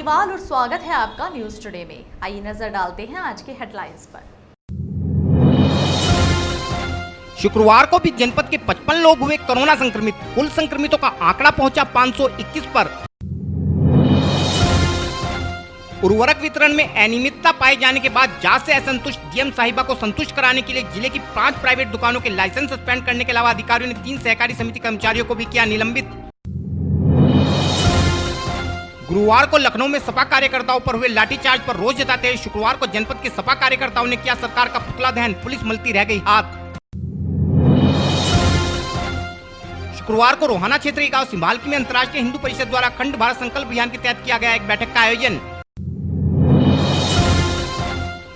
अग्रवाल और स्वागत है आपका न्यूज टुडे में। आइए नजर डालते हैं आज के हेडलाइंस पर। शुक्रवार को भी जनपद के 55 लोग हुए कोरोना संक्रमित। कुल संक्रमितों का आंकड़ा पहुंचा 521 पर। उर्वरक वितरण में अनियमितता पाए जाने के बाद जांच से असंतुष्ट डीएम साहिबा को संतुष्ट कराने के लिए जिले की 5 प्राइवेट दुकानों के लाइसेंस सस्पेंड करने के अलावा अधिकारियों ने 3 सहकारी समिति कर्मचारियों को भी किया निलंबित। गुरुवार को लखनऊ में सपा कार्यकर्ताओं पर हुए लाठीचार्ज पर रोष जताते हुए शुक्रवार को जनपद के सपा कार्यकर्ताओं ने किया सरकार का पुतला दहन, पुलिस मलती रह गई हाथ। शुक्रवार को रोहाना क्षेत्रीय गांव सिंभालकी में अंतर्राष्ट्रीय हिंदू परिषद द्वारा अखंड भारत संकल्प अभियान के तहत किया गया एक बैठक का आयोजन।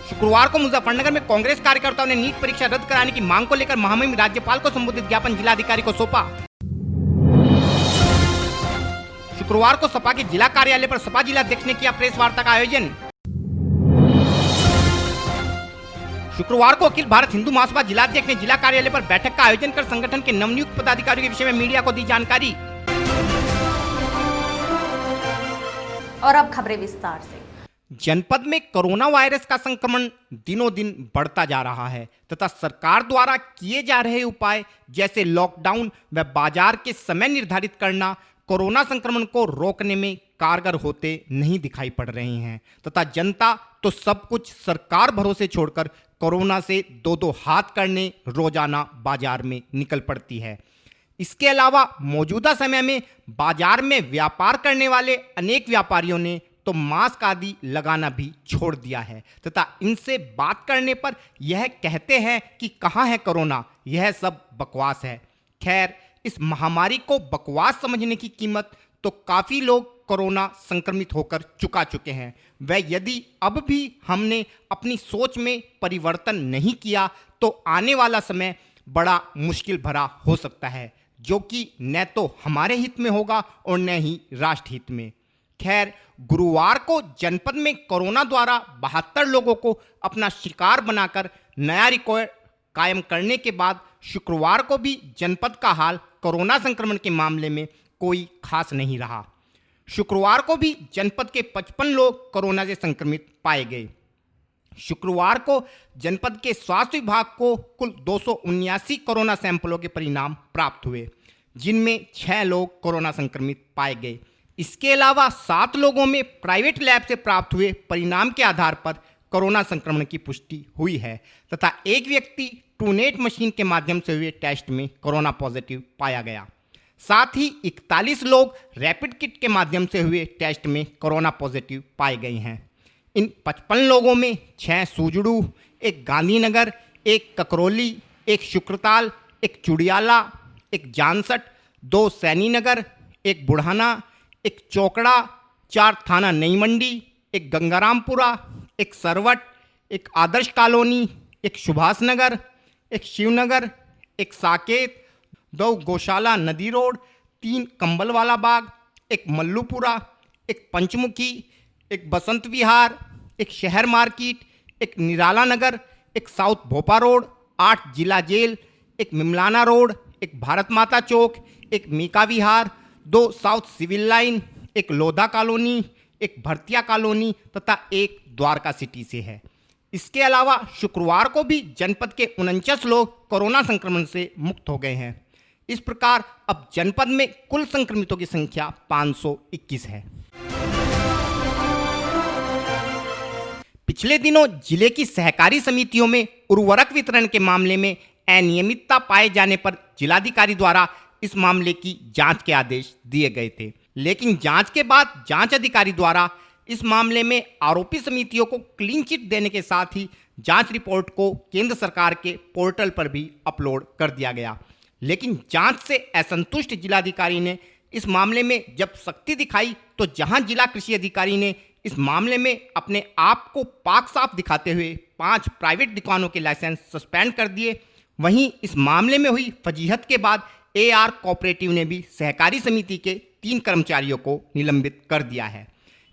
शुक्रवार को मुजफ्फरनगर में कांग्रेस कार्यकर्ताओं ने नीट परीक्षा रद्द कराने की मांग को लेकर महामहिम राज्यपाल को संबोधित ज्ञापन जिलाधिकारी को सौंपा। शुक्रवार को सपा के जिला कार्यालय पर सपा जिलाध्यक्ष ने किया प्रेस वार्ता का आयोजन। शुक्रवार को अखिल भारत हिंदू महासभा जिलाध्यक्ष ने जिला कार्यालय पर बैठक का आयोजन कर संगठन के नवनियुक्त पदाधिकारियों के विषय में मीडिया को दी जानकारी। और अब खबरें विस्तार से। जनपद में कोरोना वायरस का संक्रमण दिनों दिन बढ़ता जा रहा है तथा सरकार द्वारा किए जा रहे उपाय जैसे लॉकडाउन व बाजार के समय निर्धारित करना कोरोना संक्रमण को रोकने में कारगर होते नहीं दिखाई पड़ रहे हैं तथा जनता तो सब कुछ सरकार भरोसे छोड़कर कोरोना से दो हाथ करने रोजाना बाजार में निकल पड़ती है। इसके अलावा मौजूदा समय में बाजार में व्यापार करने वाले अनेक व्यापारियों ने तो मास्क आदि लगाना भी छोड़ दिया है तथा इनसे बात करने पर यह कहते हैं कि कहाँ है कोरोना, यह सब बकवास है। खैर, इस महामारी को बकवास समझने की कीमत तो काफी लोग कोरोना संक्रमित होकर चुका चुके हैं। वह यदि अब भी हमने अपनी सोच में परिवर्तन नहीं किया तो आने वाला समय बड़ा मुश्किल भरा हो सकता है, जो कि न तो हमारे हित में होगा और न ही राष्ट्र हित में। खैर, गुरुवार को जनपद में कोरोना द्वारा 72 लोगों को अपना शिकार बनाकर नया रिकॉर्ड कायम करने के बाद शुक्रवार को भी जनपद का हाल कोरोना संक्रमण के मामले में कोई खास नहीं रहा। शुक्रवार को भी जनपद के 55 लोग कोरोना से संक्रमित पाए गए। शुक्रवार को जनपद के स्वास्थ्य विभाग को कुल 279 कोरोना सैंपलों के परिणाम प्राप्त हुए, जिनमें 6 लोग कोरोना संक्रमित पाए गए। इसके अलावा 7 लोगों में प्राइवेट लैब से प्राप्त हुए परिणाम के आधार पर कोरोना संक्रमण की पुष्टि हुई है तथा एक व्यक्ति ट्रूनेट मशीन के माध्यम से हुए टेस्ट में कोरोना पॉजिटिव पाया गया। साथ ही 41 लोग रैपिड किट के माध्यम से हुए टेस्ट में कोरोना पॉजिटिव पाए गए हैं। इन 55 लोगों में 6 सूजड़ू, एक गांधीनगर, एक ककरौली, एक शुक्रताल, एक चुड़ियाला, एक जानसठ, 2 सैनीनगर, एक बुढ़ाना, एक चौकड़ा, 4 थाना नई मंडी, एक गंगारामपुरा, एक सरवट, एक आदर्श कॉलोनी, एक सुभाष नगर, एक शिवनगर, एक साकेत, 2 गौशाला नदी रोड, 3 कंबलवाला बाग, एक मल्लूपुरा, एक पंचमुखी, एक बसंत विहार, एक शहर मार्केट, एक निराला नगर, एक साउथ भोपा रोड, 8 जिला जेल, एक मिमलाना रोड, एक भारत माता चौक, एक मीका विहार, 2 साउथ सिविल लाइन, एक लोधा कॉलोनी, एक भरतिया कॉलोनी तथा एक द्वारका सिटी से है। इसके अलावा शुक्रवार को भी जनपद के 49 लोग कोरोना संक्रमण से मुक्त हो गए हैं। इस प्रकार अब जनपद में कुल संक्रमितों की संख्या 521 है। पिछले दिनों जिले की सहकारी समितियों में उर्वरक वितरण के मामले में अनियमितता पाए जाने पर जिलाधिकारी द्वारा इस मामले की जांच के आदेश दिए गए थे, लेकिन जांच के बाद जांच अधिकारी द्वारा इस मामले में आरोपी समितियों को क्लीन चिट देने के साथ ही जांच रिपोर्ट को केंद्र सरकार के पोर्टल पर भी अपलोड कर दिया गया। लेकिन जांच से असंतुष्ट जिलाधिकारी ने इस मामले में जब सख्ती दिखाई तो जहां जिला कृषि अधिकारी ने इस मामले में अपने आप को पाक साफ दिखाते हुए 5 प्राइवेट दुकानों के लाइसेंस सस्पेंड कर दिए, वहीं इस मामले में हुई फजीहत के बाद AR कोऑपरेटिव ने भी सहकारी समिति के 3 कर्मचारियों को निलंबित कर दिया है।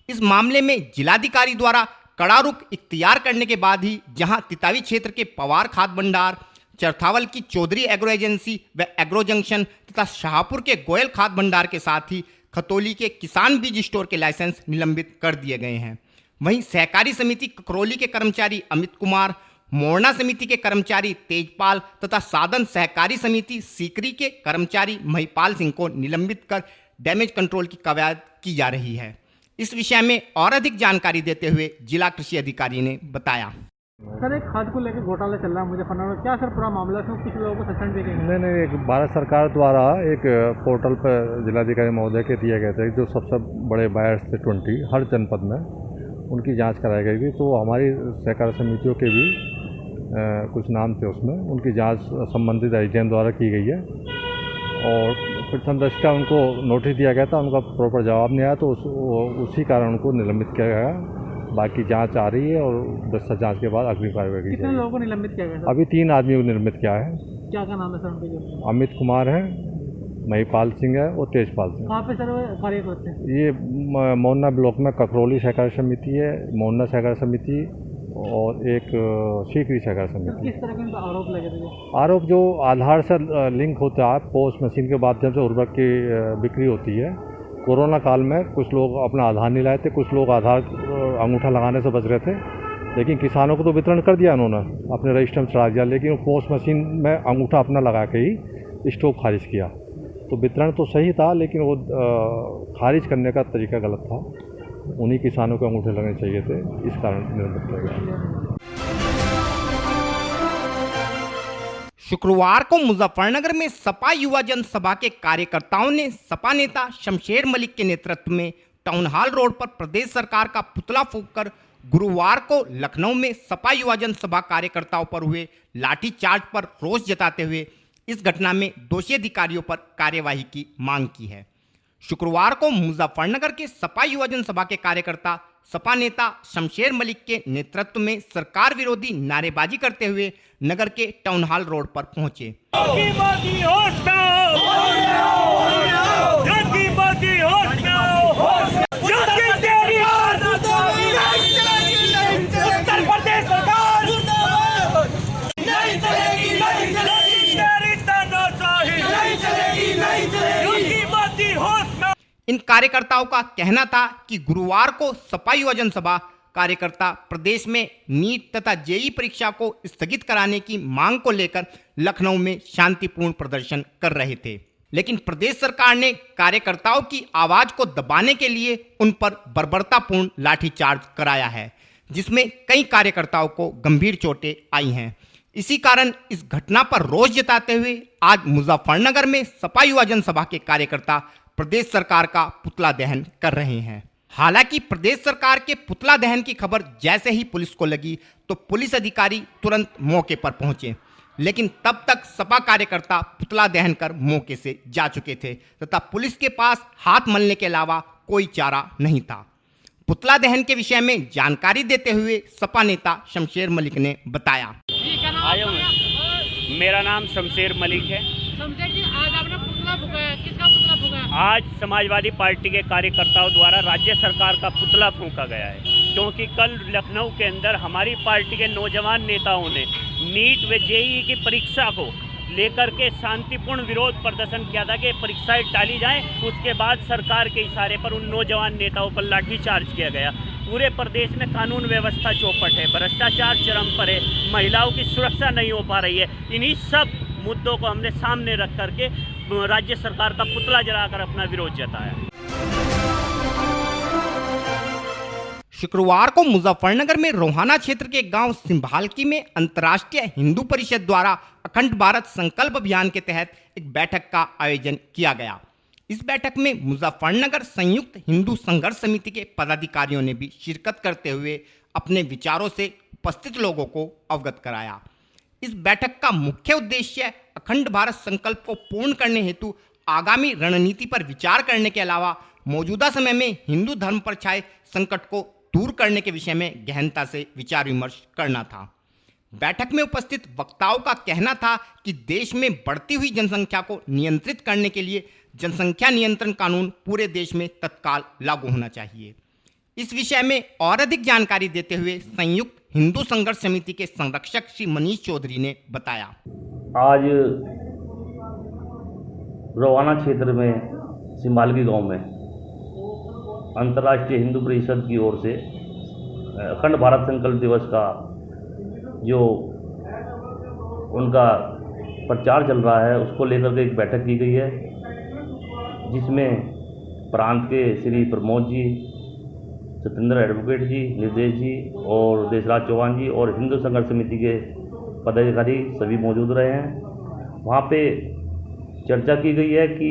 इस मामले में जिलाधिकारी द्वारा कड़ा रुख इख्तियार करने के बाद ही जहां तितावी क्षेत्र के पवार खाद भंडार, चरथावल की चौधरी एग्रो एजेंसी व एग्रो जंक्शन तथा शाहपुर के गोयल खाद भंडार के साथ ही खतौली के किसान बीज स्टोर के लाइसेंस निलंबित कर दिए गए हैं। वहीं सहकारी समिति ककरौली के कर्मचारी अमित कुमार, मोरना समिति के कर्मचारी तेजपाल तथा साधन सहकारी समिति सीकरी के कर्मचारी महिपाल सिंह को निलंबित कर डैमेज कंट्रोल की कवायद की जा रही है। इस विषय में और अधिक जानकारी देते हुए जिला कृषि अधिकारी ने बताया। सर, एक खाद को लेकर घोटाला चल रहा है मुजफ्फरनगर में, क्या सर पूरा मामला है? कुछ लोगों को सस्पेंड भी किया? नहीं, एक भारत सरकार द्वारा एक पोर्टल पर जिलाधिकारी महोदय के दिए गए थे, जो सबसे बड़े बायर्स थे 20 हर जनपद में, उनकी जांच कराई गई थी। तो हमारी सहकारी समितियों के भी कुछ नाम थे उसमें, उनकी जांच संबंधित एजेंट द्वारा की गई है और प्रथम दृष्टया उनको नोटिस दिया गया था, उनका प्रॉपर जवाब नहीं आया तो उसी कारण उनको निलंबित किया गया। बाकी जांच आ रही है और दस्ता जांच के बाद अग्रिम कार्रवाई की जाएगी। कितने लोगों को निलंबित किया गया? अभी 3 आदमियों को निलंबित किया है। क्या नाम है सर उनके? अमित कुमार है, महिपाल सिंह है और तेजपाल सिंह। कहाँ पे सर कार्य करते हैं? ये मोरना ब्लॉक में ककरौली सहकारी समिति है, मोरना सहकारी समिति और एक सीकरी सहकारी समिति। किस तरह के आरोप लगे थे? आरोप जो आधार से लिंक होता है, पोस्ट मशीन के माध्यम से उर्वरक की बिक्री होती है। कोरोना काल में कुछ लोग अपना आधार नहीं लाए थे, कुछ लोग आधार अंगूठा लगाने से बच रहे थे, लेकिन किसानों को तो वितरण कर दिया उन्होंने, अपने रजिस्टर में चढ़ा दिया, लेकिन पोस्ट मशीन में अंगूठा अपना लगा के ही स्टॉक खारिज किया। तो वितरण तो सही था, लेकिन वो खारिज करने का तरीका गलत था। उन्हीं किसानों को अंगूठे लगने चाहिए थे, इस कारण निलंबित किया गया। शुक्रवार को मुजफ्फरनगर में सपा युवा जनसभा के कार्यकर्ताओं ने सपा नेता शमशेर मलिक के नेतृत्व में टाउन हॉल रोड पर प्रदेश सरकार का पुतला फूंककर गुरुवार को लखनऊ में सपा युवा जनसभा कार्यकर्ताओं पर हुए लाठीचार्ज पर रोष जताते हुए इस घटना में दोषी अधिकारियों पर कार्यवाही की मांग की है। शुक्रवार को मुजफ्फरनगर के सपा युवा जनसभा के कार्यकर्ता सपा नेता शमशेर मलिक के नेतृत्व में सरकार विरोधी नारेबाजी करते हुए नगर के टाउन हॉल रोड पर पहुंचे। इन कार्यकर्ताओं का कहना था कि गुरुवार को सपा युवा जनसभा कार्यकर्ता प्रदेश में नीट तथा जेईई परीक्षा को स्थगित कराने की मांग को लेकर लखनऊ में शांतिपूर्ण प्रदर्शन कर रहे थे, लेकिन प्रदेश सरकार ने कार्यकर्ताओं की आवाज को दबाने के लिए उन पर बर्बरतापूर्ण लाठीचार्ज कराया है, जिसमें कई कार्यकर्ताओं को गंभीर चोटें आई हैं। इसी कारण इस घटना पर रोष जताते हुए आज मुजफ्फरनगर में सपा युवा जनसभा के कार्यकर्ता प्रदेश सरकार का पुतला दहन कर रहे हैं। हालांकि प्रदेश सरकार के पुतला दहन की खबर जैसे ही पुलिस को लगी तो पुलिस अधिकारी तुरंत मौके पर पहुंचे, लेकिन तब तक सपा कार्यकर्ता पुतला दहन कर मौके से जा चुके थे तथा पुलिस के पास हाथ मलने के अलावा कोई चारा नहीं था। पुतला दहन के विषय में जानकारी देते हुए सपा नेता शमशेर मलिक ने बताया। मेरा नाम शमशेर मलिक है। शमशेर जी, आज आपने पुतला फूंका, किसका पुतला फूंका? आज समाजवादी पार्टी के कार्यकर्ताओं द्वारा राज्य सरकार का पुतला फूंका गया है, क्योंकि कल लखनऊ के अंदर हमारी पार्टी के नौजवान नेताओं ने नीट व जेईई की परीक्षा को लेकर के शांतिपूर्ण विरोध प्रदर्शन किया था कि परीक्षाएं टाली जाएं। उसके बाद सरकार के इशारे पर उन नौजवान नेताओं पर लाठीचार्ज किया गया। पूरे प्रदेश में कानून व्यवस्था चौपट है, भ्रष्टाचार चरम पर है, महिलाओं की सुरक्षा नहीं हो पा रही है। इन्हीं सब मुद्दों को हमने सामने रख करके राज्य सरकार का पुतला जलाकर अपना विरोध जताया। शुक्रवार को मुजफ्फरनगर में रोहाना क्षेत्र के गांव सिंभालकी में अंतर्राष्ट्रीय हिंदू परिषद द्वारा अखंड भारत संकल्प अभियान के तहत एक बैठक का आयोजन किया गया। इस बैठक में मुजफ्फरनगर संयुक्त हिंदू संघर्ष समिति के पदाधिकारियों ने भी शिरकत करते हुए अपने विचारों से उपस्थित लोगों को अवगत कराया। इस बैठक का मुख्य उद्देश्य अखंड भारत संकल्प को पूर्ण करने हेतु आगामी रणनीति पर विचार करने के अलावा मौजूदा समय में हिंदू धर्म पर छाए संकट को दूर करने के विषय में गहनता से विचार विमर्श करना था। बैठक में उपस्थित वक्ताओं का कहना था कि देश में बढ़ती हुई जनसंख्या को नियंत्रित करने के लिए जनसंख्या नियंत्रण कानून पूरे देश में तत्काल लागू होना चाहिए। इस विषय में और अधिक जानकारी देते हुए संयुक्त हिंदू संघर्ष समिति के संरक्षक श्री मनीष चौधरी ने बताया। आज रोहाना क्षेत्र में सिंभालकी गांव में अंतर्राष्ट्रीय हिंदू परिषद की ओर से अखंड भारत संकल्प दिवस का जो उनका प्रचार चल रहा है उसको लेकर के एक बैठक की गई है, जिसमें प्रांत के श्री प्रमोद जी, सत्येंद्र एडवोकेट जी, निर्देश जी और देशराज चौहान जी और हिंदू संघर्ष समिति के पदाधिकारी सभी मौजूद रहे हैं। वहाँ पे चर्चा की गई है कि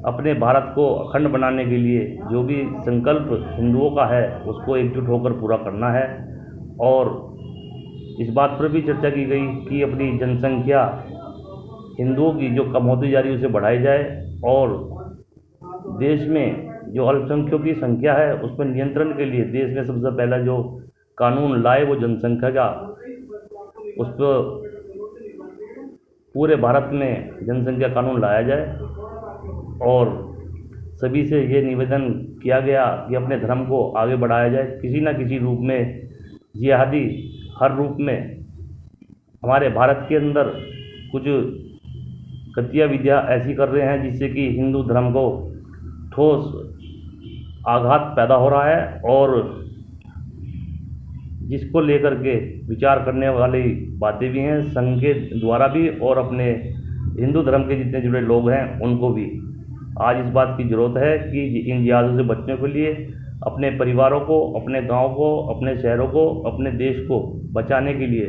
अपने भारत को अखंड बनाने के लिए जो भी संकल्प हिंदुओं का है उसको एकजुट होकर पूरा करना है, और इस बात पर भी चर्चा की गई कि अपनी जनसंख्या हिंदुओं की जो कम होती जा रही है उसे बढ़ाई जाए, और देश में जो अल्पसंख्यकों की संख्या है उस पर नियंत्रण के लिए देश में सबसे पहला जो कानून लाए वो जनसंख्या का, उस पर पूरे भारत में जनसंख्या कानून लाया जाए। और सभी से ये निवेदन किया गया कि अपने धर्म को आगे बढ़ाया जाए, किसी न किसी रूप में जिहादी हर रूप में हमारे भारत के अंदर कुछ गतिविधियाँ ऐसी कर रहे हैं जिससे कि हिंदू धर्म को ठोस आघात पैदा हो रहा है, और जिसको लेकर के विचार करने वाली बातें भी हैं संघ के द्वारा भी और अपने हिंदू धर्म के जितने जुड़े लोग हैं उनको भी। आज इस बात की ज़रूरत है कि इन जिहादों से बचने के लिए अपने परिवारों को, अपने गांव को, अपने शहरों को, अपने देश को बचाने के लिए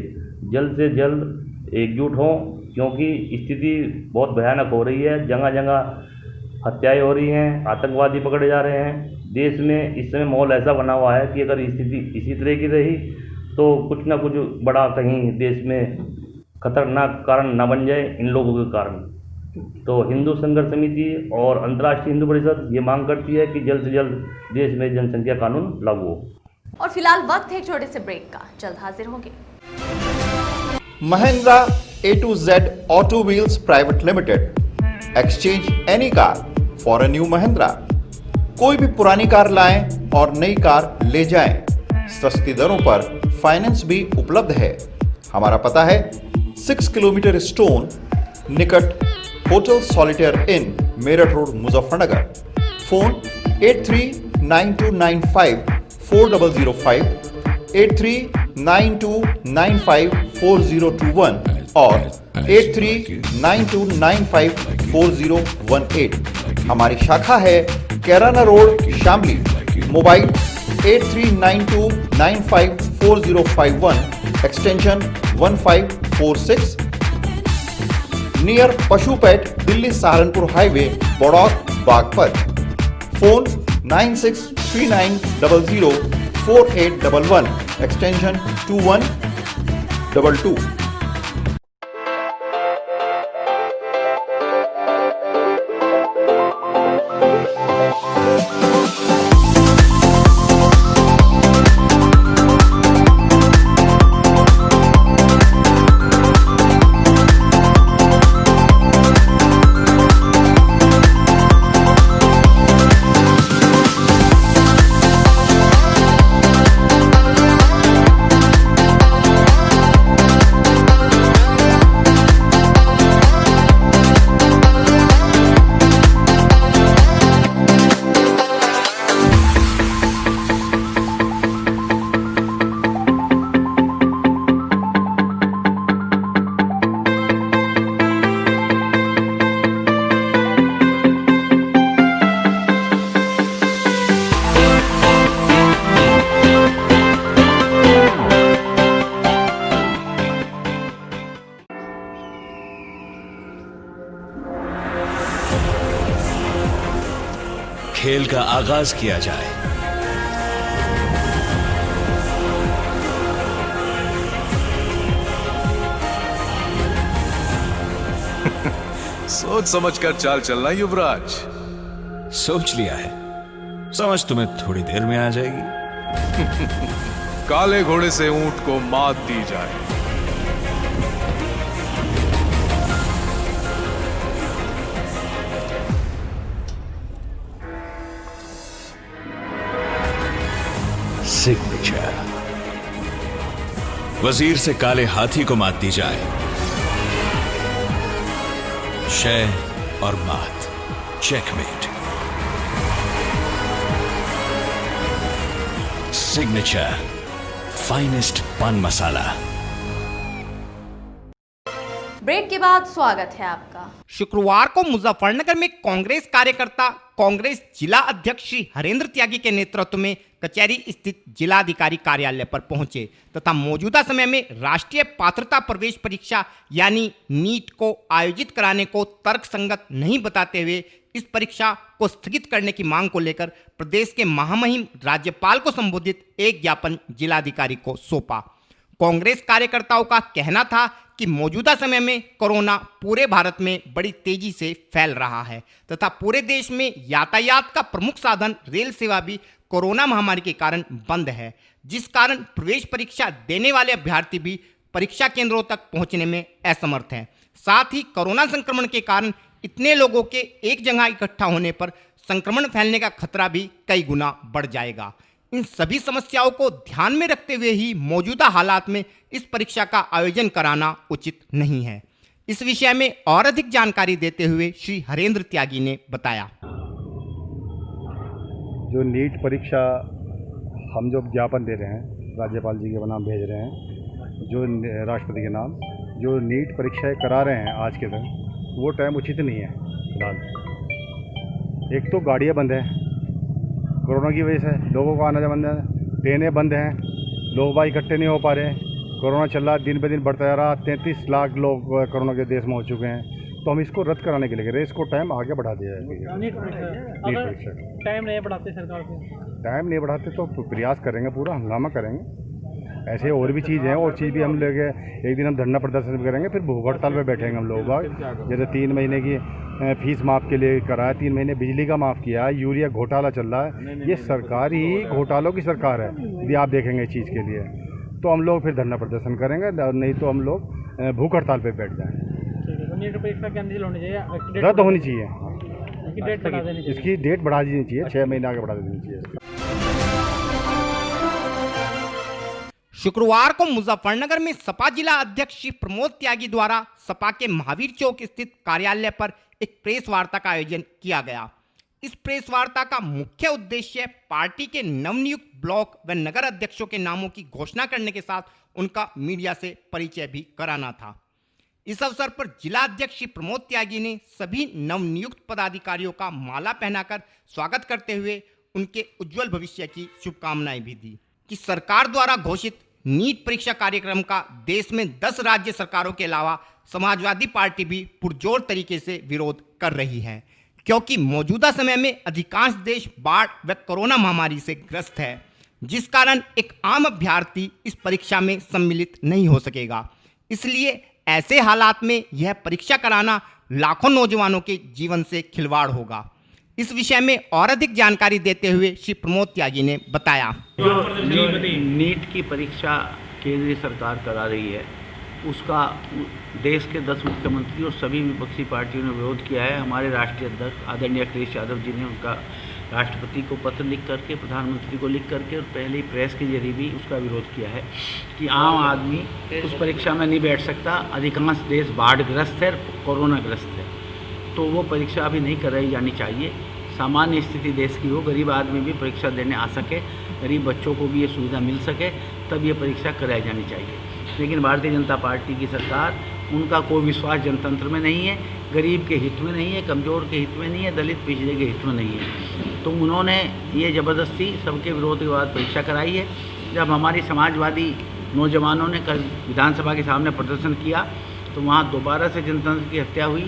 जल्द से जल्द एकजुट हों, क्योंकि स्थिति बहुत भयानक हो रही है। जगह जगह हत्याएं हो रही हैं, आतंकवादी पकड़े जा रहे हैं। देश में इस समय माहौल ऐसा बना हुआ है कि अगर स्थिति इसी तरह की रही तो कुछ ना कुछ बड़ा कहीं देश में खतरनाक कारण न बन जाए इन लोगों के कारण। तो हिंदू संघर्ष समिति और अंतर्राष्ट्रीय हिंदू परिषद ये मांग करती है कि जल्द से जल्द देश में जनसंख्या कानून लागू हो। और फिलहाल वक्त है एक छोटे से ब्रेक का, जल्द हाजिर होंगे। Mahindra A to Z Auto Wheels Private Limited, exchange any car for a new Mahindra। कोई भी पुरानी कार लाएं और नई कार ले जाएं। सस्ती दरों पर फाइनेंस भी उपलब्ध है। हमारा पता है 6 किलोमीटर स्टोन निकट hotel Solitaire Inn Meerut road Muzaffarnagar. Phone 8392954005, 8392954021 और 8392954018। हमारी शाखा है Kairana road Shamli. Mobile 8392954051 extension 1546, near पशुपेट Delhi Saharanpur highway Baraut Baghpat. Phone 9639004811 extension 2122। खेल का आगाज किया जाए। सोच समझकर चाल चलना युवराज। सोच लिया है, समझ तुम्हें थोड़ी देर में आ जाएगी। काले घोड़े से ऊंट को मात दी जाए। सिग्नेचर। वजीर से काले हाथी को मात दी जाए। शय और मात, चेकमेट। सिग्नेचर फाइनेस्ट पान मसाला। ब्रेक के बाद स्वागत है आपका। शुक्रवार को मुजफ्फरनगर में कांग्रेस कार्यकर्ता कांग्रेस जिला अध्यक्ष श्री हरेंद्र त्यागी के नेतृत्व में कचहरी स्थित जिलाधिकारी कार्यालय पर पहुंचे तथा मौजूदा समय में राष्ट्रीय पात्रता प्रवेश परीक्षा यानी नीट को आयोजित कराने को तर्कसंगत नहीं बताते हुए इस परीक्षा को स्थगित करने की मांग को लेकर प्रदेश के महामहिम राज्यपाल को संबोधित एक ज्ञापन जिलाधिकारी को सौंपा। कांग्रेस कार्यकर्ताओं का कहना था कि मौजूदा समय में कोरोना पूरे भारत में बड़ी तेजी से फैल रहा है तथा पूरे देश में यातायात का प्रमुख साधन रेल सेवा भी कोरोना महामारी के कारण बंद है, जिस कारण प्रवेश परीक्षा देने वाले अभ्यर्थी भी परीक्षा केंद्रों तक पहुंचने में असमर्थ हैं। साथ ही कोरोना संक्रमण के कारण इतने लोगों के एक जगह इकट्ठा होने पर संक्रमण फैलने का खतरा भी कई गुना बढ़ जाएगा। इन सभी समस्याओं को ध्यान में रखते हुए ही मौजूदा हालात में इस परीक्षा का आयोजन कराना उचित नहीं है। इस विषय में और अधिक जानकारी देते हुए श्री हरेंद्र त्यागी ने बताया। जो नीट परीक्षा हम जो ज्ञापन दे रहे हैं, राज्यपाल जी के नाम भेज रहे हैं, जो राष्ट्रपति के नाम, जो नीट परीक्षाएं करा रहे हैं आज के दिन, वो टाइम उचित नहीं है। फिलहाल एक तो गाड़ियाँ बंद हैं कोरोना की वजह से, लोगों को आना जाना बंद है, ट्रेनें बंद हैं, लोग बाहर इकट्ठे नहीं हो पा रहे हैं, कोरोना चल रहा है, दिन ब दिन बढ़ता जा रहा, 33 लाख लोग कोरोना के देश में हो चुके हैं। तो हम इसको रद्द कराने के लिए कह रहे हैं, इसको टाइम आगे बढ़ा दिया जाए। नीट परीक्षा टाइम नहीं बढ़ाते सरकार से, टाइम नहीं बढ़ाते तो प्रयास करेंगे, पूरा हंगामा करेंगे। ऐसे और भी चीज़ हैं, और चीज़ भी हम लेके एक दिन हम धरना प्रदर्शन भी करेंगे, फिर भूख हड़ताल पे बैठेंगे हम लोग बाग। जैसे 3 महीने की फीस माफ़ के लिए करा है, 3 महीने बिजली का माफ़ किया है, यूरिया घोटाला चल रहा है। ये सरकार ही घोटालों की सरकार है। यदि आप देखेंगे इस चीज़ के लिए तो हम लोग फिर धरना प्रदर्शन करेंगे, नहीं तो हम लोग भूख हड़ताल पे बैठ जाएंगे। नीट परीक्षा कैंसिल होनी चाहिए, रद्द होनी चाहिए, इसकी डेट बढ़ा देनी चाहिए, 6 महीने आगे बढ़ा देनी चाहिए। शुक्रवार को मुजफ्फरनगर में सपा जिला अध्यक्ष श्री प्रमोद त्यागी द्वारा सपा के महावीर चौक स्थित कार्यालय पर एक प्रेस वार्ता का आयोजन किया गया। इस प्रेस वार्ता का मुख्य उद्देश्य पार्टी के नवनियुक्त ब्लॉक व नगर अध्यक्षों के नामों की घोषणा करने के साथ उनका मीडिया से परिचय भी कराना था। इस अवसर पर जिला अध्यक्ष श्री प्रमोद त्यागी ने सभी नवनियुक्त पदाधिकारियों का माला पहनाकर स्वागत करते हुए उनके उज्जवल भविष्य की शुभकामनाएं भी दी कि सरकार द्वारा घोषित नीट परीक्षा कार्यक्रम का देश में 10 राज्य सरकारों के अलावा समाजवादी पार्टी भी पुरजोर तरीके से विरोध कर रही है, क्योंकि मौजूदा समय में अधिकांश देश बाढ़ व कोरोना महामारी से ग्रस्त है, जिस कारण एक आम अभ्यर्थी इस परीक्षा में सम्मिलित नहीं हो सकेगा। इसलिए ऐसे हालात में यह परीक्षा कराना लाखों नौजवानों के जीवन से खिलवाड़ होगा। इस विषय में और अधिक जानकारी देते हुए श्री प्रमोद त्यागी ने बताया। जो नीट की परीक्षा केंद्रीय सरकार करा रही है, उसका देश के 10 मुख्यमंत्री और सभी विपक्षी पार्टियों ने विरोध किया है। हमारे राष्ट्रीय अध्यक्ष आदरणीय अखिलेश यादव जी ने उनका राष्ट्रपति को पत्र लिख करके, प्रधानमंत्री को लिख करके और पहले प्रेस के जरिए भी उसका विरोध किया है कि आम आदमी उस परीक्षा में नहीं बैठ सकता। अधिकांश देश बाढ़ग्रस्त है, कोरोनाग्रस्त है, तो वो परीक्षा अभी नहीं कराई जानी चाहिए। सामान्य स्थिति देश की हो, गरीब आदमी भी परीक्षा देने आ सके, गरीब बच्चों को भी ये सुविधा मिल सके, तब ये परीक्षा कराई जानी चाहिए। लेकिन भारतीय जनता पार्टी की सरकार, उनका कोई विश्वास जनतंत्र में नहीं है, गरीब के हित में नहीं है, कमज़ोर के हित में नहीं है, दलित पिछड़े के हित में नहीं है। तो उन्होंने ये ज़बरदस्ती सबके विरोध के बाद परीक्षा कराई है। जब हमारी समाजवादी नौजवानों ने कल विधानसभा के सामने प्रदर्शन किया तो वहाँ दोबारा से जनतंत्र की हत्या हुई,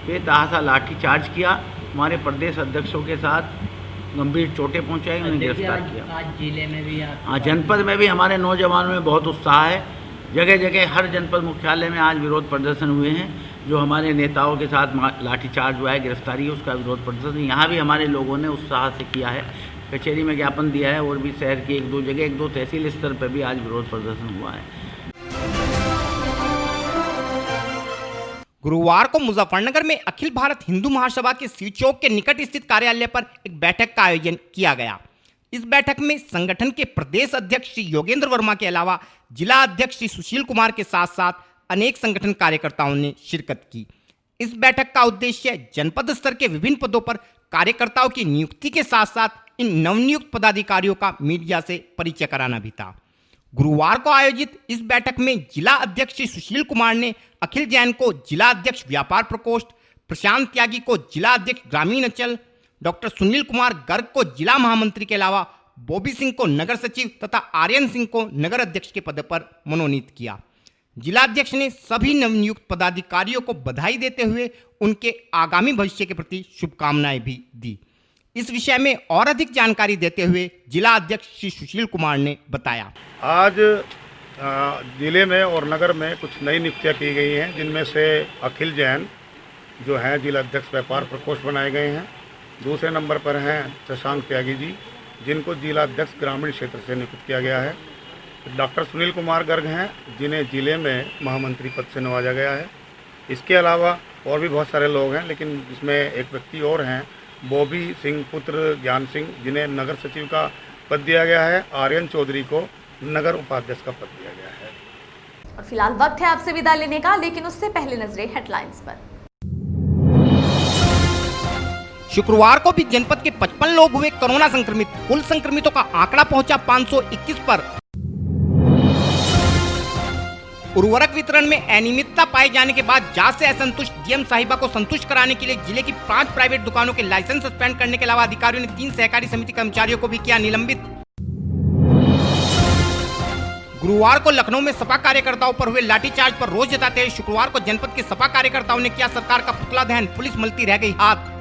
बेतहाशा लाठीचार्ज किया, हमारे प्रदेश अध्यक्षों के साथ गंभीर चोटें पहुँचाई, उन्हें गिरफ्तार किया। आज जिले में भी, हाँ, जनपद में भी हमारे नौजवानों में बहुत उत्साह है। जगह जगह हर जनपद मुख्यालय में आज विरोध प्रदर्शन हुए हैं। जो हमारे नेताओं के साथ लाठीचार्ज हुआ है, गिरफ्तारी है, उसका विरोध प्रदर्शन यहाँ भी हमारे लोगों ने उत्साह से किया है। कचहरी में ज्ञापन दिया है और भी शहर की 1-2 जगह, 1-2 तहसील स्तर पर भी आज विरोध प्रदर्शन हुआ है। गुरुवार को मुजफ्फरनगर में अखिल भारत हिंदू महासभा के शिव चौक के निकट स्थित कार्यालय पर एक बैठक का आयोजन किया गया। इस बैठक में संगठन के प्रदेश अध्यक्ष श्री योगेंद्र वर्मा के अलावा जिला अध्यक्ष श्री सुशील कुमार के साथ साथ अनेक संगठन कार्यकर्ताओं ने शिरकत की। इस बैठक का उद्देश्य जनपद स्तर के विभिन्न पदों पर कार्यकर्ताओं की नियुक्ति के साथ साथ इन नवनियुक्त पदाधिकारियों का मीडिया से परिचय कराना भी था। गुरुवार को आयोजित इस बैठक में जिला अध्यक्ष श्री सुशील कुमार ने अखिल जैन को जिला अध्यक्ष व्यापार प्रकोष्ठ, प्रशांत त्यागी को जिला अध्यक्ष ग्रामीण अंचल, डॉक्टर सुनील कुमार गर्ग को जिला महामंत्री के अलावा बॉबी सिंह को नगर सचिव तथा आर्यन सिंह को नगर अध्यक्ष के पद पर मनोनीत किया। जिला अध्यक्ष ने सभी नवनियुक्त पदाधिकारियों को बधाई देते हुए उनके आगामी भविष्य के प्रति शुभकामनाएं भी दी। इस विषय में और अधिक जानकारी देते हुए जिला अध्यक्ष श्री सुशील कुमार ने बताया, आज जिले में और नगर में कुछ नई नियुक्तियां की गई हैं, जिनमें से अखिल जैन जो हैं जिला अध्यक्ष व्यापार प्रकोष्ठ बनाए गए हैं। दूसरे नंबर पर हैं प्रशांत त्यागी जी, जिनको जिला अध्यक्ष ग्रामीण क्षेत्र से नियुक्त किया गया है। डॉक्टर सुनील कुमार गर्ग हैं, जिन्हें जिले में महामंत्री पद से नवाजा गया है। इसके अलावा और भी बहुत सारे लोग हैं, लेकिन इसमें एक व्यक्ति और हैं, बॉबी सिंह पुत्र ज्ञान सिंह, जिन्हें नगर सचिव का पद दिया गया है। आर्यन चौधरी को नगर उपाध्यक्ष का पद दिया गया है। और फिलहाल वक्त है आपसे विदा लेने का, लेकिन उससे पहले नजरें हेडलाइंस पर। शुक्रवार को भी जनपद के 55 लोग हुए कोरोना संक्रमित। कुल संक्रमितों का आंकड़ा पहुंचा 521 पर। उर्वरक वितरण में अनियमितता पाए जाने के बाद जांच से असंतुष्ट डीएम साहिबा को संतुष्ट कराने के लिए जिले की 5 प्राइवेट दुकानों के लाइसेंस सस्पेंड करने के अलावा अधिकारियों ने 3 सहकारी समिति कर्मचारियों को भी किया निलंबित। गुरुवार को लखनऊ में सपा कार्यकर्ताओं पर हुए लाठीचार्ज पर रोष जताते हुए शुक्रवार को जनपद के सपा कार्यकर्ताओं ने किया सरकार का पुतला दहन, पुलिस मलती रह गई हाथ।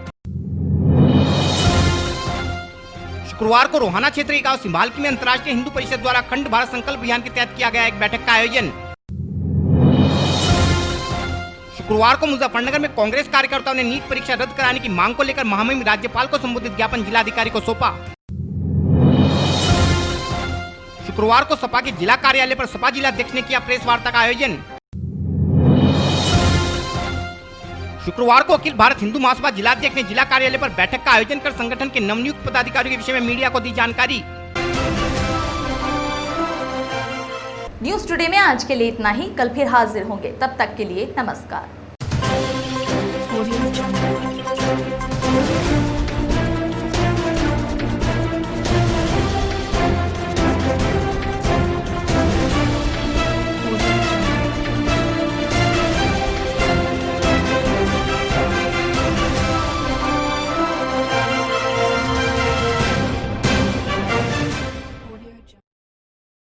शुक्रवार को रोहाना क्षेत्रीय गांव सिंभालकी में अंतर्राष्ट्रीय हिंदू परिषद द्वारा अखंड भारत संकल्प अभियान के तहत किया गया एक बैठक का आयोजन। शुक्रवार को मुजफ्फरनगर में कांग्रेस कार्यकर्ताओं ने नीट परीक्षा रद्द कराने की मांग को लेकर महामहिम राज्यपाल को संबोधित ज्ञापन जिलाधिकारी को सौंपा। शुक्रवार को सपा के जिला कार्यालय पर सपा जिला अध्यक्ष ने किया प्रेस वार्ता का आयोजन। शुक्रवार को अखिल भारत हिंदू महासभा जिला अध्यक्ष ने जिला कार्यालय पर बैठक का आयोजन कर संगठन के नवनियुक्त पदाधिकारियों के विषय में मीडिया को दी जानकारी। न्यूज टुडे में आज के लिए इतना ही। कल फिर हाजिर होंगे, तब तक के लिए नमस्कार।